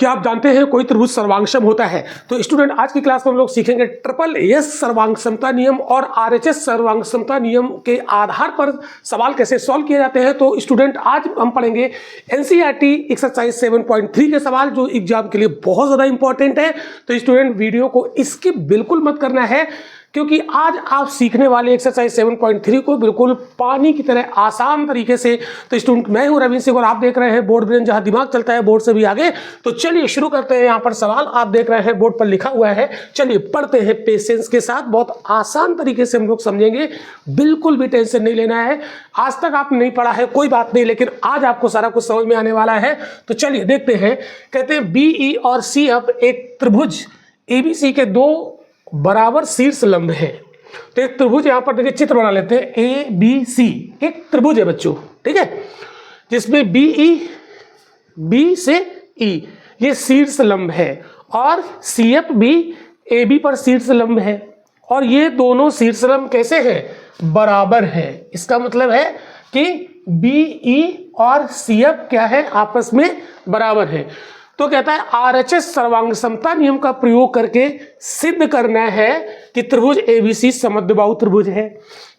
क्या आप जानते हैं कोई त्रिभुज सर्वांगसम होता है? तो स्टूडेंट आज की क्लास में हम लोग सीखेंगे ट्रिपल एस सर्वांगसमता नियम और आरएचएस सर्वांगसमता नियम के आधार पर सवाल कैसे सॉल्व किए जाते हैं। तो स्टूडेंट आज हम पढ़ेंगे एनसीईआरटी एक्सरसाइज 7.3 के सवाल जो एग्जाम के लिए बहुत ज़्यादा इंपॉर्टेंट है। तो स्टूडेंट वीडियो को स्किप बिल्कुल मत करना है, क्योंकि आज आप सीखने वाले एक्सरसाइज 7.3 को बिल्कुल पानी की तरह आसान तरीके से। तो स्टूडेंट मैं हूं रविंद्र सिंह और आप देख रहे हैं बोर्ड ब्रेन, जहां दिमाग चलता है बोर्ड से भी आगे। तो चलिए शुरू करते हैं। यहाँ पर सवाल आप देख रहे हैं बोर्ड पर लिखा हुआ है, चलिए पढ़ते हैं पेशेंस के साथ। बहुत आसान तरीके से हम लोग समझेंगे, बिल्कुल भी टेंशन नहीं लेना है। आज तक आपने नहीं पढ़ा है कोई बात नहीं, लेकिन आज आपको सारा कुछ समझ में आने वाला है। तो चलिए देखते हैं। कहते हैं बीई और सीएफ एक त्रिभुज एबीसी के दो बराबर शीर्ष लंब है। तो एक त्रिभुज यहां पर देखिए चित्र बना लेते हैं। ए बी सी एक त्रिभुज है बच्चों, ठीक है, जिसमें बीई बी से ई ये शीर्ष लंब है और सीएफ भी ए बी पर शीर्ष लंब है। और ये दोनों शीर्ष लंब कैसे हैं? बराबर है। इसका मतलब है कि बीई और सीएफ क्या है? आपस में बराबर है। तो कहता है आरएचएस सर्वांगसमता नियम का प्रयोग करके सिद्ध करना है कि त्रिभुज एबीसी समद्विबाहु त्रिभुज है।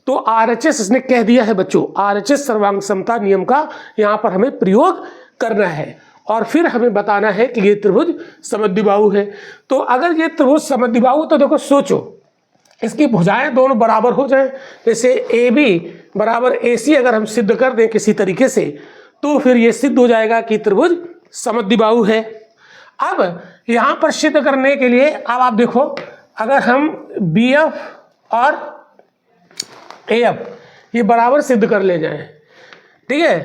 तो आरएचएस इसने कह दिया है बच्चों, आरएचएस सर्वांगसमता नियम का यहां पर हमें प्रयोग करना है और फिर हमें बताना है कि ये त्रिभुज समद्विबाहु है। तो अगर ये त्रिभुज समद्विबाहु, तो देखो सोचो, इसकी भुजाएं दोनों बराबर हो जाए। जैसे ए बी बराबर ए सी अगर हम सिद्ध कर दें किसी तरीके से, तो फिर ये सिद्ध हो जाएगा कि त्रिभुज समद्विबाहु है। अब यहां पर सिद्ध करने के लिए अब आप देखो, अगर हम बी एफ और ए एफ ये बराबर सिद्ध कर ले जाएं, ठीक है,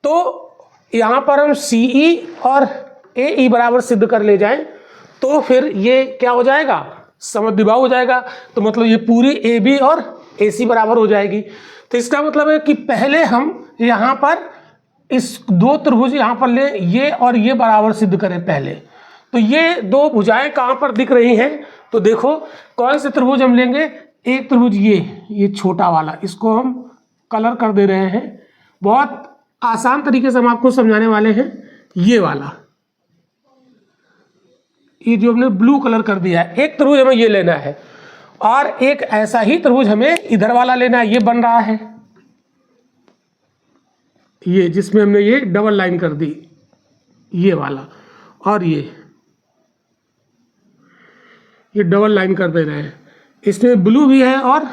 तो यहां पर हम सी ई और ए ई बराबर सिद्ध कर ले जाएं, तो फिर ये क्या हो जाएगा? समद्विबाहु हो जाएगा। तो मतलब ये पूरी ए बी और ए सी बराबर हो जाएगी। तो इसका मतलब है कि पहले हम यहां पर इस दो त्रिभुज यहां पर ले, ये और ये बराबर सिद्ध करें पहले। तो ये दो भुजाएं कहां पर दिख रही हैं? तो देखो कौन से त्रिभुज हम लेंगे। एक त्रिभुज ये छोटा वाला, इसको हम कलर कर दे रहे हैं। बहुत आसान तरीके से हम आपको समझाने वाले हैं। ये वाला, ये जो हमने ब्लू कलर कर दिया है, एक त्रिभुज हमें ये लेना है और एक ऐसा ही त्रिभुज हमें इधर वाला लेना है। ये बन रहा है ये, जिसमें हमने ये डबल लाइन कर दी, ये वाला, और ये डबल लाइन कर दे रहे हैं। इसमें ब्लू भी है और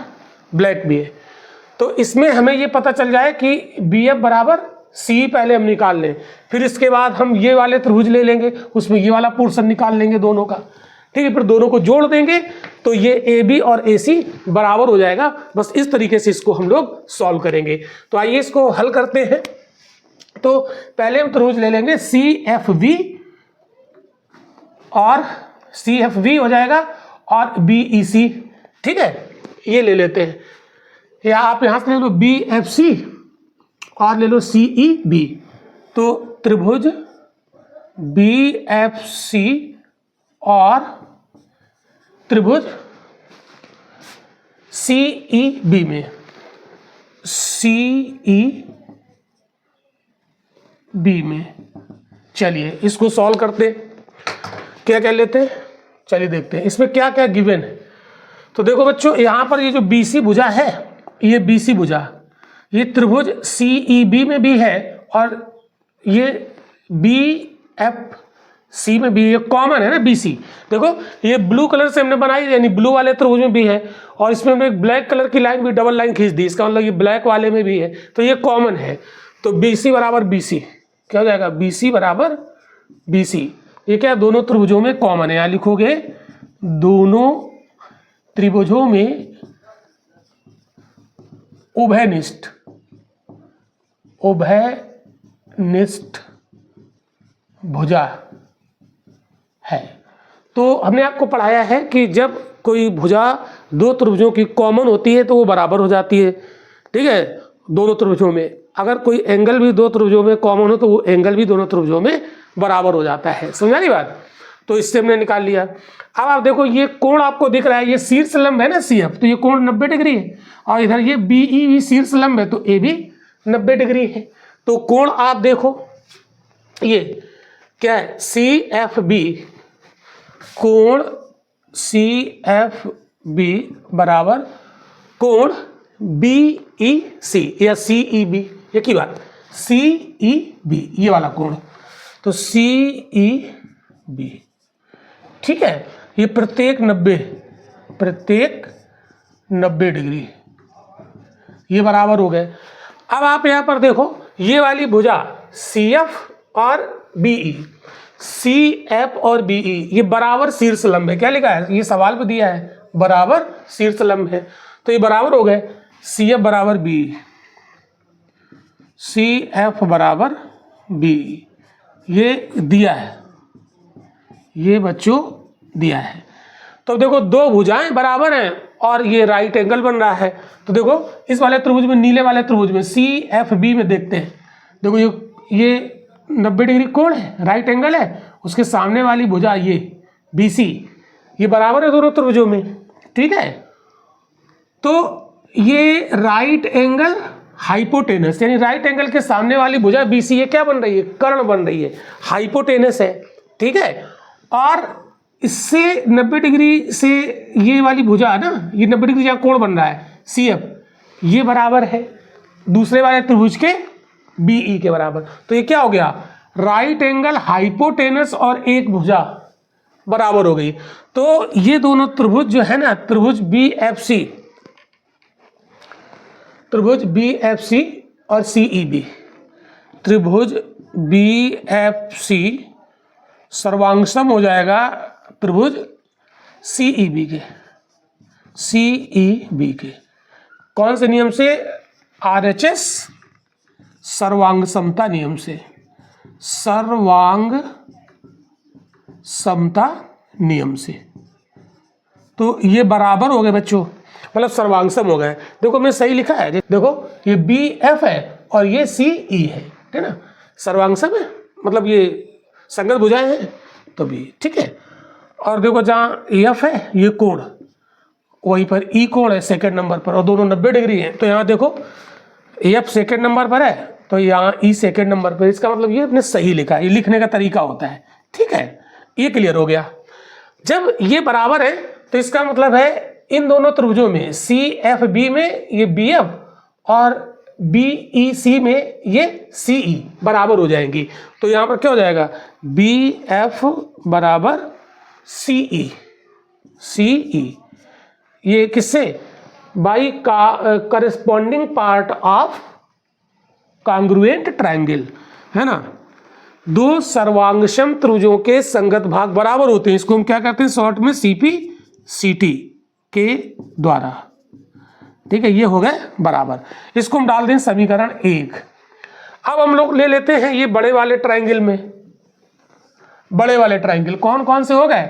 ब्लैक भी है। तो इसमें हमें ये पता चल जाए कि बी एफ बराबर सी पहले हम निकाल लें, फिर इसके बाद हम ये वाले त्रिभुज ले लेंगे, उसमें ये वाला पोर्शन निकाल लेंगे दोनों का, ठीक है, फिर दोनों को जोड़ देंगे तो ये ए बी और ए सी बराबर हो जाएगा। बस इस तरीके से इसको हम लोग सॉल्व करेंगे। तो आइए इसको हल करते हैं। तो पहले हम त्रिभुज ले लेंगे सी एफ वी, और सी एफ वी हो जाएगा और बी ई सी, ठीक है, ये ले लेते हैं। या आप यहां से ले लो बी एफ सी और ले लो सी ई बी। तो त्रिभुज बी एफ सी और त्रिभुज सी ई बी में सी ई बी में, चलिए इसको सॉल्व करते हैं। क्या क्या लेते हैं, चलिए देखते हैं इसमें क्या क्या गिवन है। तो देखो बच्चों, यहां पर ये जो बी सी भुजा है, ये बी सी भुजा, ये त्रिभुज सी ई बी में भी है और ये बी एफ सी में भी, ये कॉमन है ना बी सी। देखो ये ब्लू कलर से हमने बनाई, यानी ब्लू वाले त्रिभुज में भी है, और इसमें हमने एक ब्लैक कलर की लाइन भी डबल लाइन खींच दी, इसका मतलब ये ब्लैक वाले में भी है, तो ये कॉमन है। तो बी सी बराबर बी सी क्या हो जाएगा? बी सी बराबर बी सी, ये क्या दोनों त्रिभुजों में कॉमन है। यहां लिखोगे दोनों त्रिभुजों में उभयनिष्ठ भुजा है। तो हमने आपको पढ़ाया है कि जब कोई भुजा दो त्रिभुजों की कॉमन होती है तो वो बराबर हो जाती है, ठीक है, दोनों त्रिभुजों में। अगर कोई एंगल भी दो त्रिभुजों में कॉमन हो तो वो एंगल भी दोनों त्रिभुजों में बराबर हो जाता है। समझा नहीं बात? तो इससे हमने निकाल लिया। अब आप देखो ये कोण आपको दिख रहा है, ये शीर्ष लंब है ना सी एफ, तो ये कोण 90 डिग्री है, और इधर ये बी ई भी शीर्ष लंब है, तो ए भी 90 डिग्री है। तो कोण आप देखो, ये क्या है, CFB, कोण CFB बराबर कोण BEC या CEB, ये की बात, CEB ये वाला कोण, तो CEB, ठीक है, ये प्रत्येक 90 डिग्री, ये बराबर हो गए। अब आप यहां पर देखो, ये वाली भुजा CF और BE, CF और BE ये बराबर शीर्ष लंब है, क्या लिखा है, ये सवाल पे दिया है, बराबर शीर्ष लंब है, तो ये बराबर हो गए, CF बराबर BE, CF बराबर BE, ये दिया है, ये बच्चों दिया है। तो देखो दो भुजाएं बराबर हैं और ये राइट एंगल बन रहा है, तो देखो इस वाले त्रिभुज में, नीले वाले त्रिभुज में CFB में देखते हैं, देखो ये 90 डिग्री कोण है, राइट एंगल है, उसके सामने वाली भुजा ये BC, ये बराबर है दोनों त्रिभुजों में, ठीक है। तो ये राइट एंगल हाइपोटेनस, यानी राइट एंगल के सामने वाली भुजा BC ये क्या बन रही है, कर्ण बन रही है, हाइपोटेनस है, ठीक है। और इससे 90 डिग्री से ये वाली भुजा है ना, ये 90 डिग्री जहाँ कोण बन रहा है CF, ये बराबर है दूसरे वाले त्रिभुज के BE के बराबर, तो ये क्या हो गया, राइट एंगल हाइपोटेनस और एक भुजा बराबर हो गई। तो ये दोनों त्रिभुज जो है ना, त्रिभुज BFC और CEB, त्रिभुज BFC सर्वांगसम हो जाएगा त्रिभुज CEB के, कौन से नियम से, RHS सर्वांग समता नियम से, सर्वांग समता नियम से। तो ये बराबर हो गए बच्चों, मतलब सर्वांगसम हो गए। देखो मैं सही लिखा है, देखो ये BF है और ये CE है, ठीक है ना, सर्वांगसम है, मतलब ये संगत भुजाएं हैं तो भी ठीक है। और देखो जहाँ F है ये कोण, वहीं पर E कोण है सेकंड नंबर पर, और दोनों 90 डिग्री हैं, तो यहाँ देखो F सेकंड नंबर पर है तो यहाँ E सेकंड नंबर पर, इसका मतलब ये अपने सही लिखा है, ये लिखने का तरीका होता है, ठीक है, ये क्लियर हो गया। जब ये बराबर है तो इसका मतलब है इन दोनों त्रिभुजों में CFB में ये BF और BEC में ये CE बराबर हो जाएंगी, तो यहाँ पर क्या हो जाएगा, BF बराबर CE, ये किससे, by corresponding part of congruent triangle, है ना, दो सर्वांगसम त्रिभुजों के संगत भाग बराबर होते हैं, इसको हम क्या कहते हैं शॉर्ट में CPCT के द्वारा, ठीक है, ये हो गए बराबर। इसको हम डाल दें समीकरण 1। अब हम लोग ले लेते हैं ये बड़े वाले ट्रायंगल में, बड़े वाले ट्रायंगल कौन कौन से हो गए,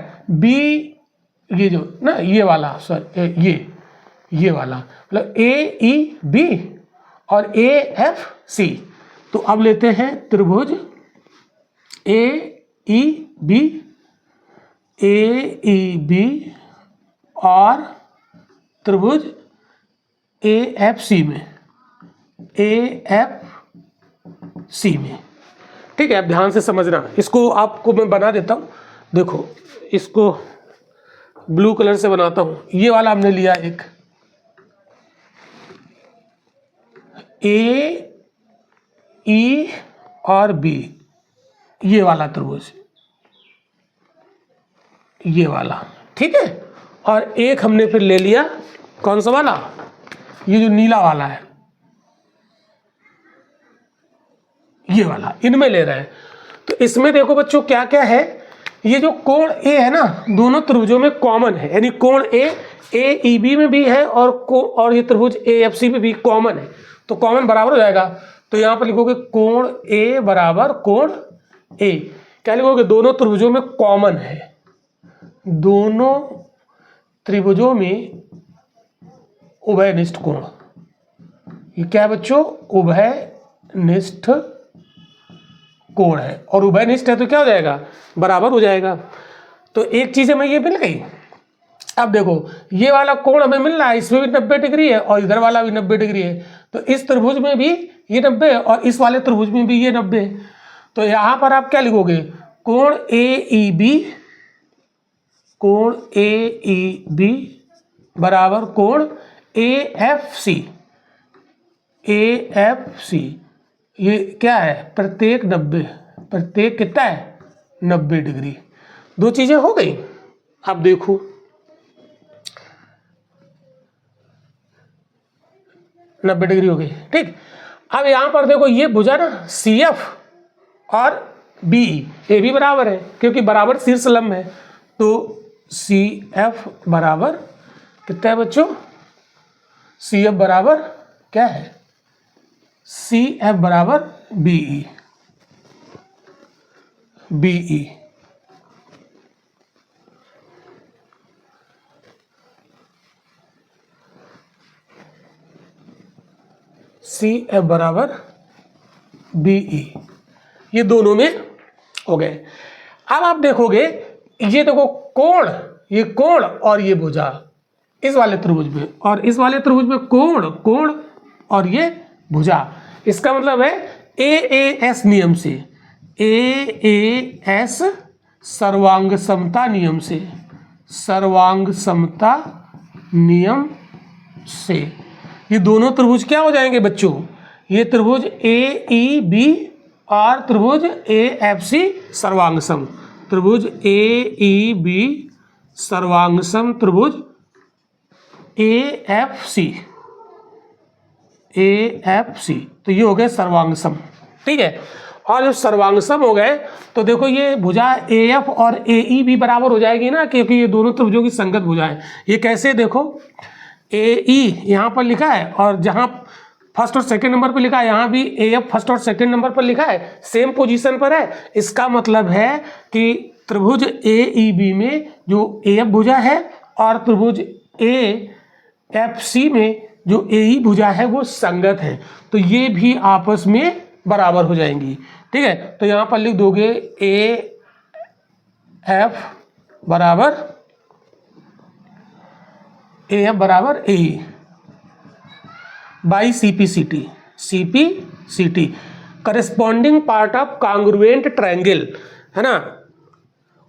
ये जो ना ये वाला, सॉरी ये वाला, मतलब AEB और AFC। तो अब लेते हैं त्रिभुज AEB और त्रिभुज AFC में, ठीक है। अब ध्यान से समझना, इसको आपको मैं बना देता हूँ, देखो इसको ब्लू कलर से बनाता हूँ। ये वाला हमने लिया एक A, E और B, ये वाला त्रिभुज, ये वाला, ठीक है। और एक हमने फिर ले लिया कौन सा वाला, ये जो नीला वाला है, ये वाला, इनमें ले रहे हैं। तो इसमें देखो बच्चों क्या क्या है, ये जो कोण A है ना, दोनों त्रिभुजों में कॉमन है, यानी कोण AEB में भी है और ये त्रिभुज AFC में भी कॉमन है, तो कॉमन बराबर हो जाएगा। तो यहाँ पर लिखोगे कोण A बराबर कोण A, क्या लिखोगे, दोनों त्रिभुजों में कॉमन है, दोनों त्रिभुजों में उभयनिष्ठ कोण, ये क्या है बच्चों, उभयनिष्ठ कोण है, और उभयनिष्ठ है तो क्या हो जाएगा, बराबर हो जाएगा। तो एक चीज हमें ये मिल गई। अब देखो ये वाला कोण हमें मिल रहा है, इसमें भी 90 डिग्री है और इधर वाला भी 90 डिग्री है, तो इस त्रिभुज में भी ये 90 है और इस वाले त्रिभुज में भी ये 90 है। तो यहाँ पर आप क्या लिखोगे, कोण AEB, कोण AEB बराबर कोण AFC, AFC ये क्या है, प्रत्येक 90, प्रत्येक कितना है 90 डिग्री। दो चीजें हो गई। अब देखो 90 डिग्री हो गई, ठीक। अब यहां पर देखो ये भुजा ना CF और BE, ये भी बराबर है क्योंकि बराबर शीर्ष लंब है। तो CF बराबर कितना है बच्चों, CF बराबर क्या है, CF बराबर BE, BE CF बराबर BE, ये दोनों में हो गए। अब आप देखोगे ये देखो कोण, ये कोण और ये भुजा इस वाले त्रिभुज में, और इस वाले त्रिभुज में कोण, कोण और ये भुजा, इसका मतलब है AAS नियम से, AAS सर्वांग समता नियम से, सर्वांग समता नियम से ये दोनों त्रिभुज क्या हो जाएंगे बच्चों, ये त्रिभुज AEB और त्रिभुज AFC सर्वांग सम, त्रिभुज AEB सर्वांग सम, त्रिभुज AFC, AFC तो ये हो गए सर्वांग सम, ठीक है। और जब सर्वांग सम हो गए तो देखो ये भुजा AF और AE भी बराबर हो जाएगी ना, क्योंकि ये दोनों त्रिभुजों की संगत भुजा है। ये कैसे देखो, AE यहाँ पर लिखा है और जहाँ फर्स्ट और सेकंड नंबर पर लिखा है यहाँ भी AF फर्स्ट और सेकंड नंबर पर लिखा है, सेम पोजीशन पर है। इसका मतलब है कि त्रिभुज AEB में जो AF भुजा है और त्रिभुज AFC में जो AE भुजा है वो संगत है, तो ये भी आपस में बराबर हो जाएंगी, ठीक है। तो यहाँ पर लिख दोगे AF बराबर AE by CPCT, CPCT corresponding part of congruent triangle, है ना,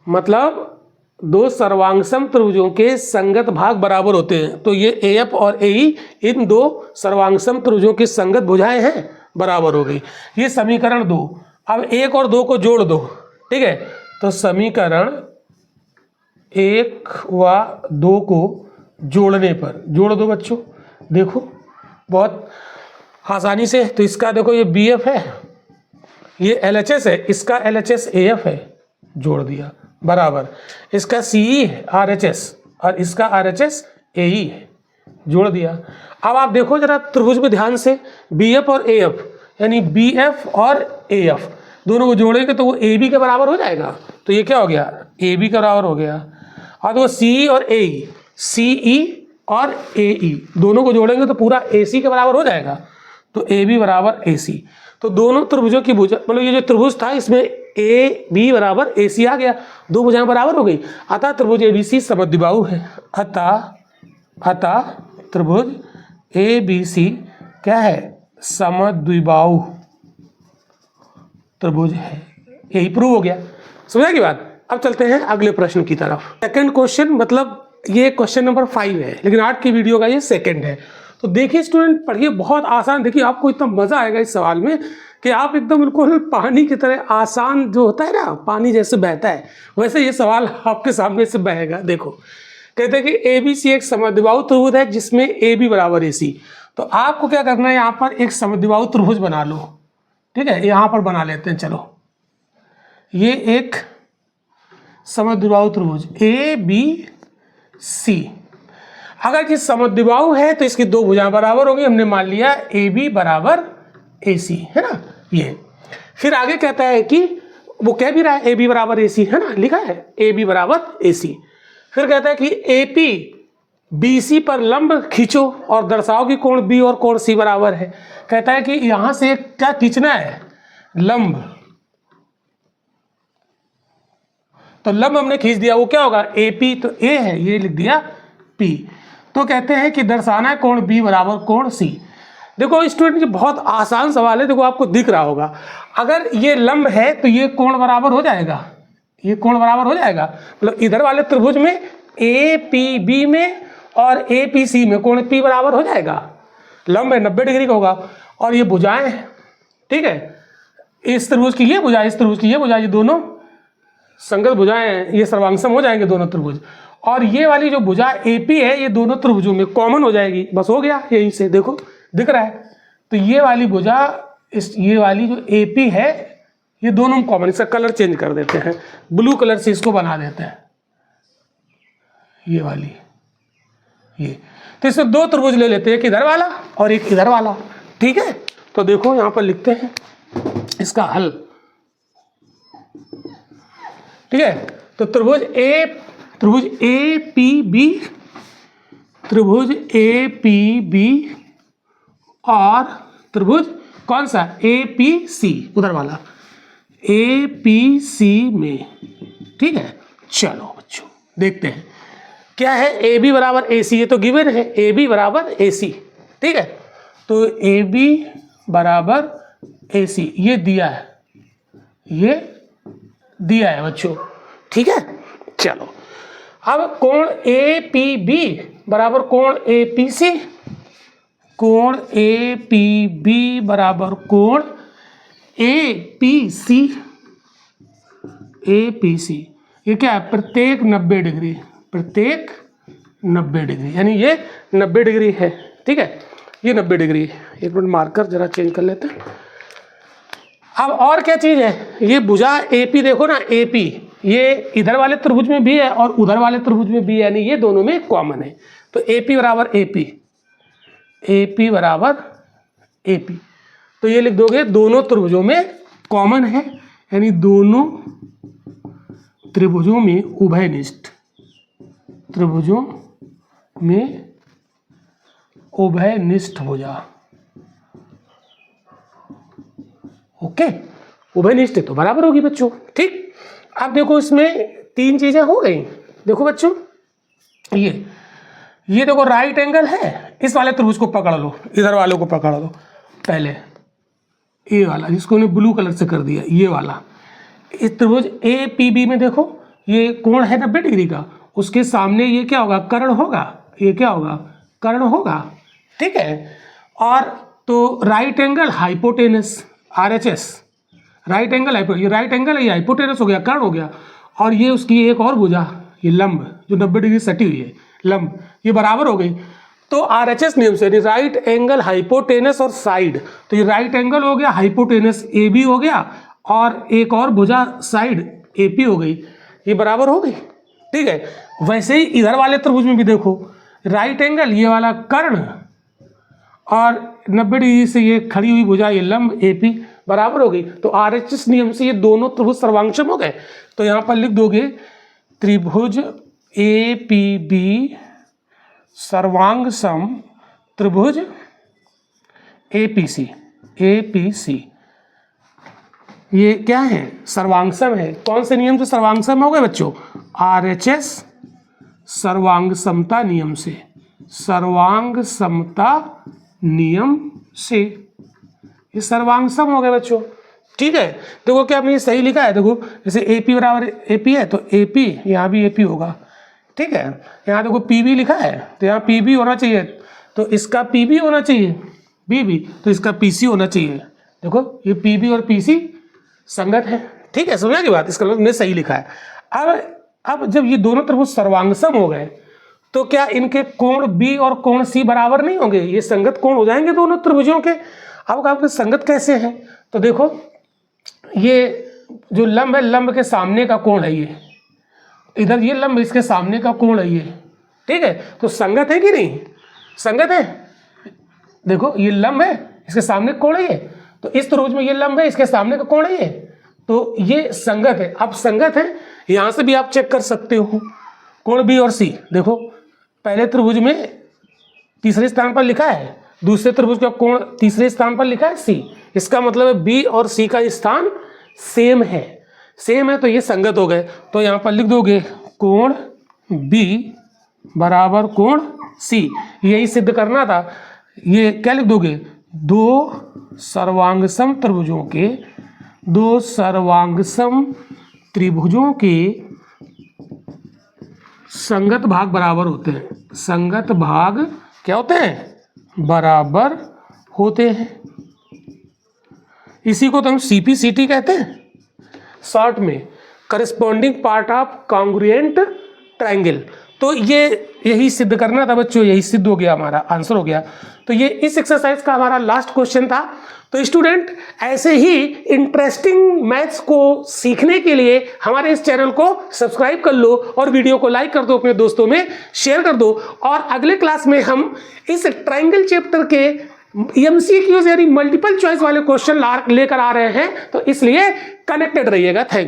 मतलब दो सर्वांगसम त्रिभुजों के संगत भाग बराबर होते हैं। तो ये AF और AE इन दो सर्वांगसम त्रिभुजों की संगत भुजाएं हैं, बराबर हो गई। ये समीकरण 2। अब 1 और 2 को जोड़ दो, ठीक है। तो समीकरण 1 व 2 को जोड़ने पर, जोड़ दो बच्चों, देखो बहुत आसानी से। तो इसका देखो ये BF है, ये LHS है, इसका LHS AF है, जोड़ दिया, बराबर। इसका CE है RHS और इसका RHS AE है, जोड़ दिया। अब आप देखो जरा त्रिभुज में ध्यान से, BF और AF यानी BF और AF दोनों को जोड़ेंगे तो वो AB के बराबर हो जाएगा। तो ये क्या हो गया, AB के बराबर हो गया। और वो CE और AE, CE और AE दोनों को जोड़ेंगे तो पूरा AC के बराबर हो जाएगा। तो AB बराबर AC। तो दोनों त्रिभुजों की भुजा, मतलब ये जो त्रिभुज था इसमें AB बराबर AC आ गया, दो भुजाएं बराबर हो गई। अतः त्रिभुज ABC समद्विबाहु है। अतः त्रिभुज ABC क्या है, समद्विबाहु त्रिभुज है। यही प्रूव हो गया, समझा की बात। अब चलते हैं अगले प्रश्न की तरफ। सेकंड क्वेश्चन, मतलब ये क्वेश्चन नंबर 5 है, लेकिन आज की वीडियो का ये सेकंड है। तो देखिए स्टूडेंट, पढ़िए, बहुत आसान। देखिए आपको इतना मजा आएगा इस सवाल में कि आप एकदम बिल्कुल पानी की तरह आसान, जो होता है ना पानी जैसे बहता है, वैसे ये सवाल आपके सामने से बहेगा। देखो कहते हैं कि ABC एक समद्विबाहु त्रिभुज है जिसमें AB बराबर AC। तो आपको क्या करना है, यहाँ पर एक समद्विबाहु त्रिभुज बना लो, ठीक है। यहाँ पर बना लेते हैं, चलो। ये एक समद्विबाहु त्रिभुज ABC, अगर ये समद्विबाहु है तो इसकी दो भुजाएं बराबर होगी। हमने मान लिया AB बराबर AC, है ना। ये फिर आगे कहता है कि वो कह भी रहा है AB बराबर AC, है ना, लिखा है AB बराबर AC। फिर कहता है कि AP BC पर लंब खींचो और दर्शाओ कि कोण B और कोण C बराबर है। कहता है कि यहां से क्या खींचना है, लंब। तो लंब हमने खींच दिया, वो क्या होगा AP, तो A है, ये लिख दिया P। तो कहते हैं कि दर्शाना है कोण B बराबर कोण C। देखो स्टूडेंट, ये बहुत आसान सवाल है। देखो आपको दिख रहा होगा, अगर ये लंब है तो ये कोण बराबर हो जाएगा, ये कोण बराबर हो जाएगा, मतलब इधर वाले त्रिभुज में ए पी बी में और ए पी सी में कोण पी बराबर हो जाएगा, लंब है 90 डिग्री का होगा। और ये भुजाएं हैं, ठीक है, इस त्रिभुज की ये भुजा, इस त्रिभुज की ये भुजा, ये दोनों संगत भुजाएं हैं, ये सर्वांगसम हो जाएंगे दोनों त्रिभुज। और ये वाली जो भुजा AP है ये दोनों त्रिभुजों में कॉमन हो जाएगी, बस हो गया, यहीं से देखो दिख रहा है। तो ये वाली भुजा ये वाली जो AP है ये दोनों कॉमन, इसका कलर चेंज कर देते हैं, ब्लू कलर से इसको बना देते हैं, ये वाली ये। तो इससे दो त्रिभुज ले लेते हैं, एक इधर वाला और एक इधर वाला, ठीक है। तो देखो यहाँ पर लिखते हैं इसका हल, ठीक है। तो त्रिभुज APB और त्रिभुज कौन सा APC, उधर वाला APC में, ठीक है। चलो बच्चों देखते हैं क्या है, AB बराबर AC, ये तो गिवन है AB बराबर AC, ठीक है। तो AB बराबर AC ये दिया है, ये दिया है बच्चों, ठीक है। चलो अब कोण APB बराबर कोण APC, कोण APB बराबर कोण APC, ये क्या है, प्रत्येक 90 डिग्री, प्रत्येक 90 डिग्री, यानी ये 90 डिग्री है, ठीक है, ये 90 डिग्री। एक मिनट मार्कर जरा चेंज कर लेते हैं। अब और क्या चीज़ है, ये भुजा AP देखो ना, AP ये इधर वाले त्रिभुज में भी है और उधर वाले त्रिभुज में भी है, यानी ये दोनों में कॉमन है। तो AP बराबर AP बराबर AP, तो ये लिख दोगे दोनों त्रिभुजों में कॉमन है, यानी दोनों त्रिभुजों में उभयनिष्ठ, त्रिभुजों में उभयनिष्ठ भुजा, ओके, उभयनिष्ठ तो बराबर होगी बच्चों, ठीक। अब देखो इसमें तीन चीजें हो गई, देखो बच्चों ये देखो राइट एंगल है, इस वाले त्रिभुज को पकड़ लो, इधर वाले को पकड़ लो पहले, ये वाला जिसको ने ब्लू कलर से कर दिया, ये वाला इस त्रिभुज APB में देखो ये कोण है 90 डिग्री का, उसके सामने ये क्या होगा, कर्ण होगा, ये क्या होगा, कर्ण होगा, ठीक है। और तो right angle hypotenuse RHS, right angle ये राइट एंगल है, ये हाइपोटेनस हो गया, कर्ण हो गया। और ये उसकी एक और भुजा, ये लंब जो 90 डिग्री सटी हुई है, लंब, ये बराबर हो गई। तो RHS नियम से राइट एंगल हाइपोटेनस और साइड, तो ये राइट एंगल हो गया, हाइपोटेनस AB हो गया और एक और भुजा साइड AP हो गई, ये बराबर हो गई, ठीक है। वैसे ही इधर वाले त्रिभुज में भी देखो राइट एंगल ये वाला कर्ण और 90 डिग्री से ये खड़ी हुई भुजा ये लंब AP बराबर हो गई। तो RHS नियम से ये दोनों त्रिभुज सर्वांगसम हो गए। तो यहाँ पर लिख दोगे त्रिभुज APB सर्वांगसम त्रिभुज APC, ये क्या है, सर्वांगसम है। कौन से नियम से सर्वांगसम हो गए बच्चों, RHS सर्वांगसमता नियम से, सर्वांगसमता नियम से ये सर्वांगसम हो गए बच्चों, ठीक है। देखो क्या आपने ये सही लिखा है, देखो जैसे AP बराबर AP है तो AP यहाँ भी AP होगा, ठीक है। यहाँ देखो PB लिखा है तो यहाँ PB होना चाहिए, तो इसका PB होना चाहिए, BB तो इसका PC होना चाहिए। देखो ये PB और PC संगत है, ठीक है, समझा की बात, इसका मतलब मैंने सही लिखा है। अब जब ये दोनों त्रिभुज सर्वांगसम हो गए तो क्या इनके कोण B और कोण C बराबर नहीं होंगे, ये संगत कोण हो जाएंगे दोनों त्रिभुजों के। अब आपके संगत कैसे हैं, तो देखो ये जो लंब है, लंब के सामने का कोण है, ये इधर ये लंब इसके सामने का कोण है ये, ठीक है। तो संगत है कि नहीं, संगत है। देखो ये लंब है, इसके सामने कोण है ये, तो इस त्रिभुज में ये लंब है, इसके सामने का कोण है ये, तो ये संगत है। अब संगत है, यहाँ से भी आप चेक कर सकते हो कोण B और C। देखो पहले त्रिभुज में तीसरे स्थान पर लिखा है, दूसरे त्रिभुज का कोण तीसरे स्थान पर लिखा है C, इसका मतलब है B और C का स्थान सेम है, सेम है, तो ये संगत हो गए। तो यहाँ पर लिख दोगे कोण B बराबर कोण C, यही सिद्ध करना था। ये क्या लिख दोगे, दो सर्वांगसम त्रिभुजों के संगत भाग बराबर होते हैं। संगत भाग क्या होते हैं? बराबर होते हैं। इसी को तो हम CPCT कहते हैं शॉर्ट में, corresponding part of congruent triangle. तो ये यही सिद्ध करना था बच्चों, यही सिद्ध हो गया, हमारा आंसर हो गया। तो ये इस एक्सरसाइज का हमारा लास्ट क्वेश्चन था। तो स्टूडेंट ऐसे ही इंटरेस्टिंग मैथ्स को सीखने के लिए हमारे इस चैनल को सब्सक्राइब कर लो और वीडियो को लाइक कर दो, अपने दोस्तों में शेयर कर दो। और अगले क्लास में हम इस ट्रायंगल चैप्टर के MCQs यानी मल्टीपल चॉइस वाले क्वेश्चन लेकर आ रहे हैं, तो इसलिए कनेक्टेड रहिएगा। Thank you.